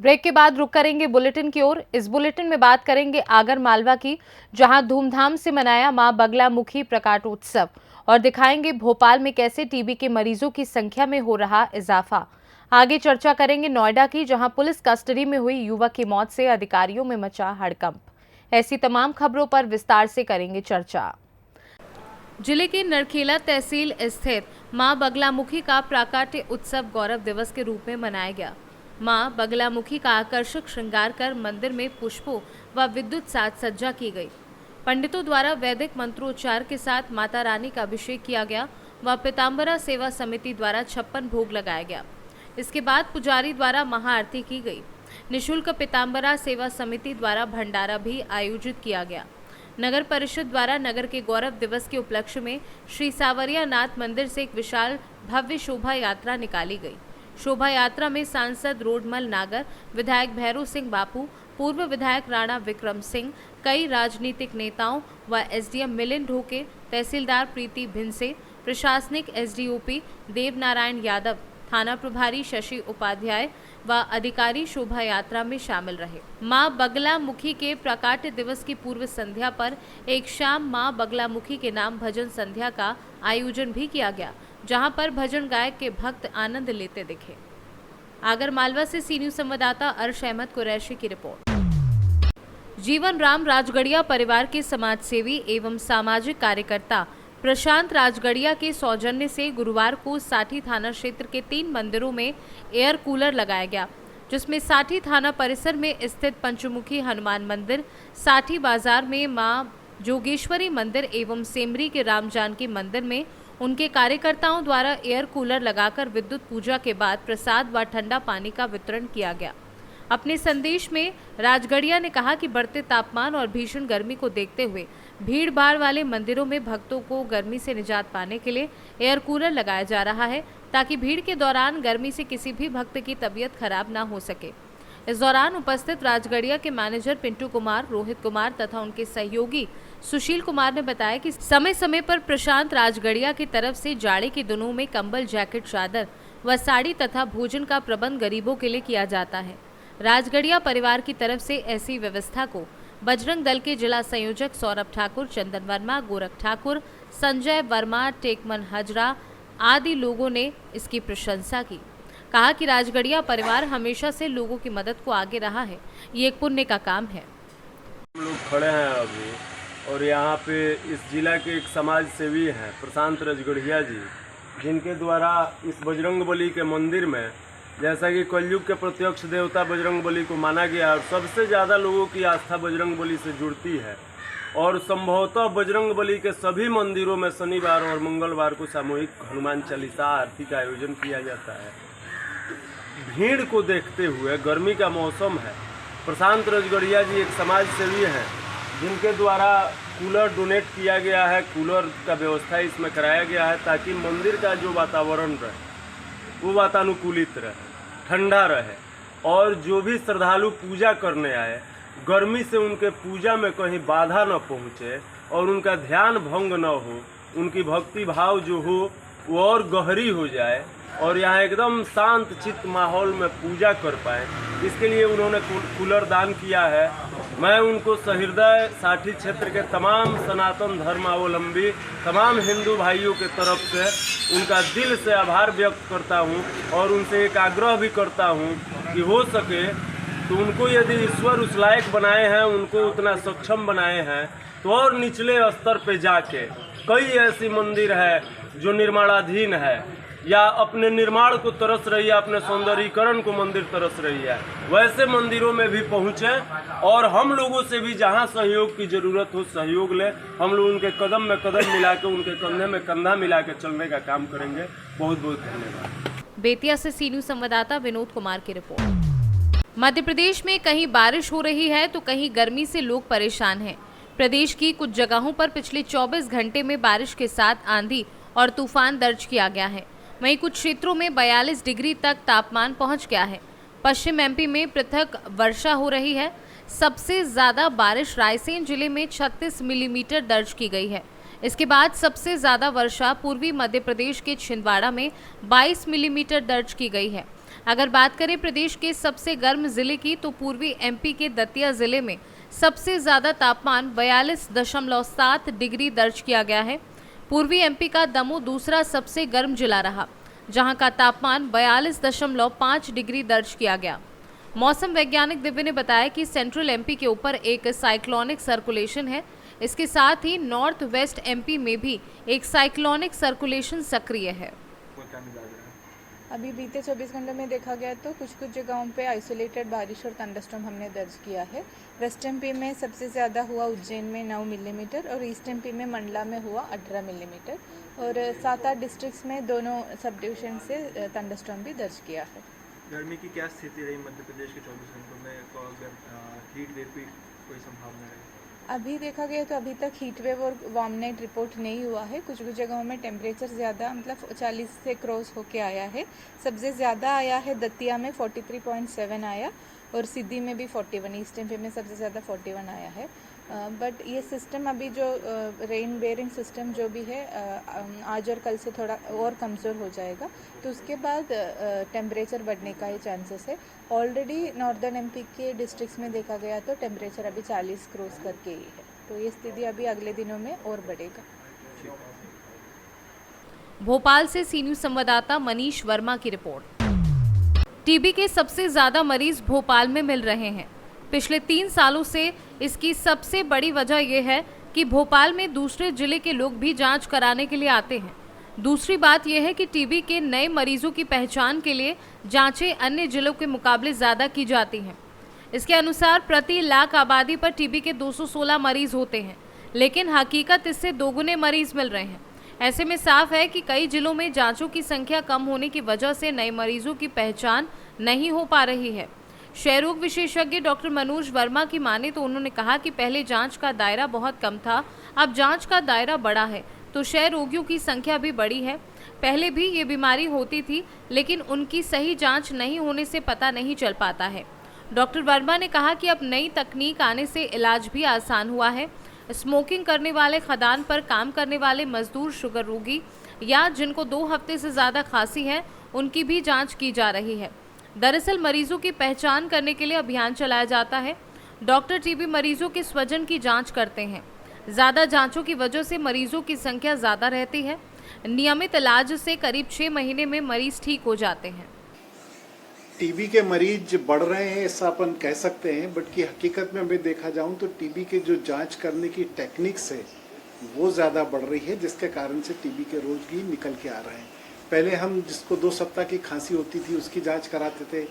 Break के बाद रुक करेंगे बुलेटिन की ओर। इस बुलेटिन में बात करेंगे आगर मालवा की, जहां धूमधाम से मनाया मां बगलामुखी प्रकाटोत्सव, और दिखाएंगे भोपाल में कैसे टीबी के मरीजों की संख्या में हो रहा इजाफा। आगे चर्चा करेंगे नोएडा की, जहां पुलिस कस्टडी में हुई युवक की मौत से अधिकारियों में मचा हड़कंप। ऐसी तमाम खबरों पर विस्तार से करेंगे चर्चा। जिले के नरखेला तहसील स्थित मां बगलामुखी का प्राकट्य उत्सव गौरव दिवस के रूप में मनाया गया। मां बगलामुखी का आकर्षक श्रृंगार कर मंदिर में पुष्पों व विद्युत साज सज्जा की गई। पंडितों द्वारा वैदिक मंत्रोच्चार के साथ माता रानी का अभिषेक किया गया व पीताम्बरा सेवा समिति द्वारा 56 भोग लगाया गया। इसके बाद पुजारी द्वारा महाआरती की गई। निःशुल्क पीताम्बरा सेवा समिति द्वारा भंडारा भी आयोजित किया गया। नगर परिषद द्वारा नगर के गौरव दिवस के उपलक्ष्य में श्री सावरिया नाथ मंदिर से एक विशाल भव्य शोभा यात्रा निकाली गई। शोभा यात्रा में सांसद रोडमल नागर, विधायक भैरव सिंह बापू, पूर्व विधायक राणा विक्रम सिंह, कई राजनीतिक नेताओं व एसडीएम मिलिंद ढोके, तहसीलदार प्रीति भिनसे, प्रशासनिक एसडीओपी देव नारायण यादव, थाना प्रभारी शशि उपाध्याय व अधिकारी शोभा यात्रा में शामिल रहे। मां बगलामुखी के प्राकट्य दिवस की पूर्व संध्या पर एक शाम मां बगलामुखी के नाम भजन संध्या का आयोजन भी किया गया, जहां पर भजन गायक के भक्त आनंद लेते दिखे। आगर मालवा से सी न्यूज संवाददाता अर्श अहमद कुरैशी की रिपोर्ट। जीवन राम राजगढ़िया परिवार के समाजसेवी एवं सामाजिक कार्यकर्ता प्रशांत राजगढ़िया के सौजन्य से गुरुवार को साठी थाना क्षेत्र के 3 मंदिरों में एयर कूलर लगाया गया, जिसमें साठी थाना परिसर में स्थित पंचमुखी हनुमान मंदिर, साठी बाजार में मां जोगेश्वरी मंदिर एवं सेमरी के राम जानकी मंदिर में उनके कार्यकर्ताओं द्वारा एयर कूलर लगाकर विद्युत पूजा के बाद प्रसाद व ठंडा पानी का वितरण किया गया। अपने संदेश में राजगढ़िया ने कहा कि बढ़ते तापमान और भीषण गर्मी को देखते हुए भीड़ भाड़ वाले मंदिरों में भक्तों को गर्मी से निजात पाने के लिए एयर कूलर लगाया जा रहा है, ताकि भीड़ के दौरान गर्मी से किसी भी भक्त की तबीयत खराब ना हो सके। इस दौरान उपस्थित राजगढ़िया के मैनेजर पिंटू कुमार, रोहित कुमार तथा उनके सहयोगी सुशील कुमार ने बताया कि समय समय पर प्रशांत राजगढ़िया की तरफ से जाड़े के दिनों में कंबल, जैकेट, चादर व साड़ी तथा भोजन का प्रबंध गरीबों के लिए किया जाता है। राजगढ़िया परिवार की तरफ से ऐसी व्यवस्था को बजरंग दल के जिला संयोजक सौरभ ठाकुर, चंदन वर्मा, गोरख ठाकुर, संजय वर्मा, टेकमन हजरा आदि लोगों ने इसकी प्रशंसा की। कहा कि राजगढ़िया परिवार हमेशा से लोगों की मदद को आगे रहा है, ये एक पुण्य का काम है। हम लोग खड़े हैं अभी, और यहाँ पे इस जिला के एक समाज सेवी हैं प्रशांत राजगढ़िया जी, जिनके द्वारा इस बजरंगबली के मंदिर में, जैसा कि कलयुग के प्रत्यक्ष देवता बजरंगबली को माना गया और सबसे ज़्यादा लोगों की आस्था बजरंगबली से जुड़ती है, और संभवतः बजरंगबली के सभी मंदिरों में शनिवार और मंगलवार को सामूहिक हनुमान चालीसा आरती का आयोजन किया जाता है। भीड़ को देखते हुए, गर्मी का मौसम है, प्रशांत राजगढ़िया जी एक समाज सेवी हैं, जिनके द्वारा कूलर डोनेट किया गया है। कूलर का व्यवस्था इसमें कराया गया है ताकि मंदिर का जो वातावरण रहे वो वातानुकूलित रहे, ठंडा रहे, और जो भी श्रद्धालु पूजा करने आए गर्मी से उनके पूजा में कहीं बाधा न पहुँचे और उनका ध्यान भंग न हो, उनकी भक्ति भाव जो हो वो और गहरी हो जाए और यहाँ एकदम शांत चित्त माहौल में पूजा कर पाए, इसके लिए उन्होंने कूलर दान किया है। मैं उनको सहृदय साठी क्षेत्र के तमाम सनातन धर्मावलंबी तमाम हिंदू भाइयों के तरफ से उनका दिल से आभार व्यक्त करता हूँ और उनसे एक आग्रह भी करता हूँ कि हो सके तो उनको यदि ईश्वर उस लायक बनाए हैं, उनको उतना सक्षम बनाए हैं, तो और निचले स्तर पे जाके कई ऐसी मंदिर है जो निर्माणाधीन है या अपने निर्माण को तरस रही है, अपने सौंदर्यीकरण को मंदिर तरस रही है, वैसे मंदिरों में भी पहुँचें और हम लोगों से भी जहाँ सहयोग की ज़रूरत हो सहयोग लें। हम लोग उनके कदम में कदम मिला के, उनके कंधे में कंधा मिला के चलने का काम करेंगे। बहुत बहुत धन्यवाद। बेतिया से सी न्यूज संवाददाता विनोद कुमार की रिपोर्ट। मध्य प्रदेश में कहीं बारिश हो रही है तो कहीं गर्मी से लोग परेशान हैं। प्रदेश की कुछ जगहों पर पिछले 24 घंटे में बारिश के साथ आंधी और तूफान दर्ज किया गया है। वहीं कुछ क्षेत्रों में 42 डिग्री तक तापमान पहुंच गया है। पश्चिम एमपी में पृथक वर्षा हो रही है। सबसे ज्यादा बारिश रायसेन जिले में 36 मिलीमीटर दर्ज की गई है। इसके बाद सबसे ज्यादा वर्षा पूर्वी मध्य प्रदेश के छिंदवाड़ा में 22 मिलीमीटर दर्ज की गई है। अगर बात करें प्रदेश के सबसे गर्म जिले की तो पूर्वी एमपी के दतिया जिले में सबसे ज्यादा तापमान 42.7 डिग्री दर्ज किया गया है। पूर्वी एमपी का दमोह दूसरा सबसे गर्म जिला रहा, जहां का तापमान 42.5 डिग्री दर्ज किया गया। मौसम वैज्ञानिक दिव्य ने बताया कि सेंट्रल एमपी के ऊपर एक साइक्लोनिक सर्कुलेशन है। इसके साथ ही नॉर्थ वेस्ट एमपी में भी एक साइक्लोनिक सर्कुलेशन सक्रिय है। अभी बीते 24 घंटों में देखा गया तो कुछ जगहों पे आइसोलेटेड बारिश और थंडरस्टॉर्म हमने दर्ज किया है। वेस्ट एमपी में सबसे ज़्यादा हुआ उज्जैन में 9 मिलीमीटर और ईस्ट एमपी में मंडला में हुआ 18 मिलीमीटर और 7-8 डिस्ट्रिक्ट्स में दोनों सब डिवीजन से थंडरस्टॉर्म भी दर्ज किया है। गर्मी की क्या स्थिति रही मध्य प्रदेश के 24 घंटों में? तो अगर हीट वेव की कोई संभावना है? अभी देखा गया तो अभी तक हीट वेव और वार्म नाइट रिपोर्ट नहीं हुआ है। कुछ जगहों में टेम्परेचर ज़्यादा मतलब 40 से क्रॉस होके आया है। सबसे ज़्यादा आया है दतिया में 43.7 आया और सिद्धि में भी 41, ईस्ट एमपी में सबसे ज़्यादा 41 आया है। बट ये सिस्टम अभी जो रेन बेयरिंग सिस्टम जो भी है आज और कल से थोड़ा और कमज़ोर हो जाएगा, तो उसके बाद टेम्परेचर बढ़ने का ही चांसेस है। ऑलरेडी नॉर्दर्न एमपी के डिस्ट्रिक्ट्स में देखा गया तो टेम्परेचर अभी 40 क्रॉस करके ही है, तो ये स्थिति अभी अगले दिनों में और बढ़ेगा। भोपाल से सी न्यूज़ संवाददाता मनीष वर्मा की रिपोर्ट। टीबी के सबसे ज्यादा मरीज भोपाल में मिल रहे हैं। पिछले 3 सालों से इसकी सबसे बड़ी वजह यह है कि भोपाल में दूसरे जिले के लोग भी जांच कराने के लिए आते हैं। दूसरी बात यह है कि टीबी के नए मरीजों की पहचान के लिए जांचें अन्य जिलों के मुकाबले ज़्यादा की जाती हैं। इसके अनुसार प्रति लाख आबादी पर टीबी के 216 मरीज होते हैं, लेकिन हकीकत इससे दोगुने मरीज मिल रहे हैं। ऐसे में साफ है कि कई जिलों में जांचों की संख्या कम होने की वजह से नए मरीजों की पहचान नहीं हो पा रही है। क्षय रोग विशेषज्ञ डॉक्टर मनोज वर्मा की माने तो उन्होंने कहा कि पहले जांच का दायरा बहुत कम था, अब जांच का दायरा बड़ा है तो क्षय रोगियों की संख्या भी बढ़ी है। पहले भी ये बीमारी होती थी, लेकिन उनकी सही जांच नहीं होने से पता नहीं चल पाता है। डॉक्टर वर्मा ने कहा कि अब नई तकनीक आने से इलाज भी आसान हुआ है। स्मोकिंग करने वाले, खदान पर काम करने वाले मजदूर, शुगर रोगी या जिनको 2 हफ्ते से ज़्यादा खांसी है, उनकी भी जांच की जा रही है। दरअसल मरीजों की पहचान करने के लिए अभियान चलाया जाता है। डॉक्टर टीबी मरीजों के स्वजन की जांच करते हैं। ज़्यादा जांचों की वजह से मरीजों की संख्या ज़्यादा रहती है। नियमित इलाज से करीब 6 महीने में मरीज ठीक हो जाते हैं। टीबी के मरीज बढ़ रहे हैं ऐसा अपन कह सकते हैं, बट की हकीकत में मैं देखा जाऊं तो टीबी के जो जांच करने की टेक्निक्स है वो ज़्यादा बढ़ रही है, जिसके कारण से टीबी के रोगी निकल के आ रहे हैं। पहले हम जिसको 2 सप्ताह की खांसी होती थी उसकी जांच कराते थे,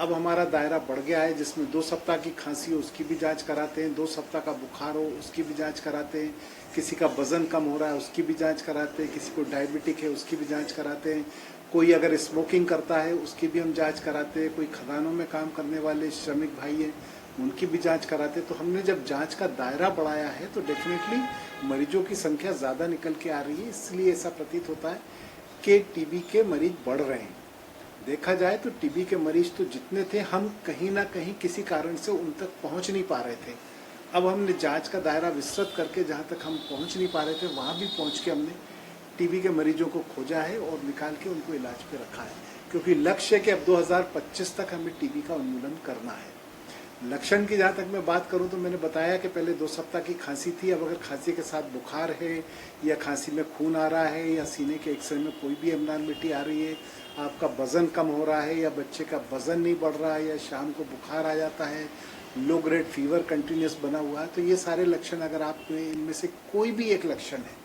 अब हमारा दायरा बढ़ गया है जिसमें 2 सप्ताह की खांसी हो उसकी भी जांच कराते हैं, 2 सप्ताह का बुखार हो उसकी भी जांच कराते हैं, किसी का वजन कम हो रहा है उसकी भी जांच कराते हैं, किसी को डायबिटिक है उसकी भी जांच कराते हैं, कोई अगर स्मोकिंग करता है उसकी भी हम जांच कराते हैं, कोई खदानों में काम करने वाले श्रमिक भाई हैं उनकी भी जांच कराते हैं। तो हमने जब जांच का दायरा बढ़ाया है तो डेफिनेटली मरीजों की संख्या ज़्यादा निकल के आ रही है, इसलिए ऐसा प्रतीत होता है कि टीबी के मरीज बढ़ रहे हैं। देखा जाए तो टीबी के मरीज तो जितने थे, हम कहीं ना कहीं किसी कारण से उन तक पहुंच नहीं पा रहे थे। अब हमने जांच का दायरा विस्तृत करके जहां तक हम पहुंच नहीं पा रहे थे वहां भी पहुंच के हमने टीबी के मरीजों को खोजा है और निकाल के उनको इलाज पे रखा है, क्योंकि लक्ष्य है कि अब 2025 तक हमें टीबी का उन्मूलन करना है। लक्षण की जहाँ तक मैं बात करूँ तो मैंने बताया कि पहले 2 सप्ताह की खांसी थी, अब अगर खांसी के साथ बुखार है या खांसी में खून आ रहा है या सीने के एक्सरे में कोई भी एबनॉर्मलिटी आ रही है, आपका वजन कम हो रहा है या बच्चे का वजन नहीं बढ़ रहा है या शाम को बुखार आ जाता है, लो ग्रेड फीवर कंटिन्यूस बना हुआ है, तो ये सारे लक्षण अगर आप इनमें से कोई भी एक लक्षण है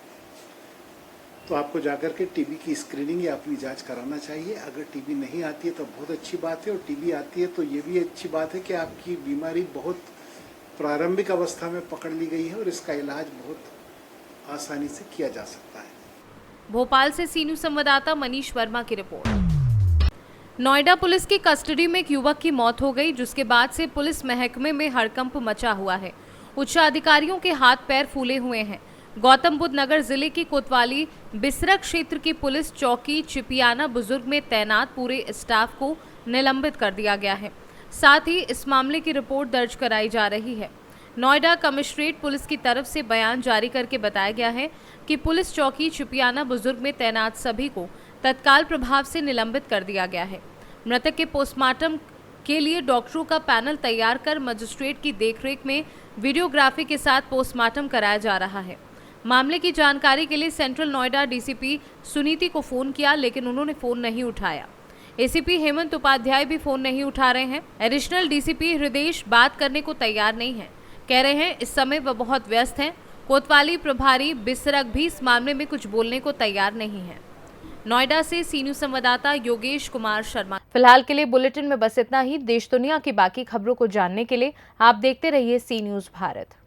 तो आपको जाकर के टीबी की स्क्रीनिंग या अपनी जांच कराना चाहिए। अगर टीबी नहीं आती है तो बहुत अच्छी बात है, और टीबी आती है तो ये भी अच्छी बात है कि आपकी बीमारी बहुत प्रारंभिक अवस्था में पकड़ ली गई है और इसका इलाज बहुत आसानी से किया जा सकता है। भोपाल से सी न्यूज़ संवाददाता मनीष वर्मा की रिपोर्ट। नोएडा पुलिस की कस्टडी में एक युवक की मौत हो गई, जिसके बाद से पुलिस महकमे में हड़कंप मचा हुआ है। उच्च अधिकारियों के हाथ पैर फूले हुए हैं। गौतम बुद्ध नगर जिले की कोतवाली बिसरा क्षेत्र की पुलिस चौकी चिपियाना बुजुर्ग में तैनात पूरे स्टाफ को निलंबित कर दिया गया है। साथ ही इस मामले की रिपोर्ट दर्ज कराई जा रही है। नोएडा कमिश्नरेट पुलिस की तरफ से बयान जारी करके बताया गया है कि पुलिस चौकी चिपियाना बुजुर्ग में तैनात सभी को तत्काल प्रभाव से निलंबित कर दिया गया है। मृतक के पोस्टमार्टम के लिए डॉक्टरों का पैनल तैयार कर मजिस्ट्रेट की देखरेख में वीडियोग्राफी के साथ पोस्टमार्टम कराया जा रहा है। मामले की जानकारी के लिए सेंट्रल नोएडा डीसीपी सुनीति को फोन किया, लेकिन उन्होंने फोन नहीं उठाया। एसीपी हेमंत उपाध्याय भी फोन नहीं उठा रहे हैं। एडिशनल डीसीपी हृदयेश बात करने को तैयार नहीं है, कह रहे हैं इस समय वह बहुत व्यस्त हैं। कोतवाली प्रभारी बिसरक भी इस मामले में कुछ बोलने को तैयार नहीं है। नोएडा से सी न्यूज संवाददाता योगेश कुमार शर्मा। फिलहाल के लिए बुलेटिन में बस इतना ही। देश दुनिया की बाकी खबरों को जानने के लिए आप देखते रहिए सी न्यूज भारत।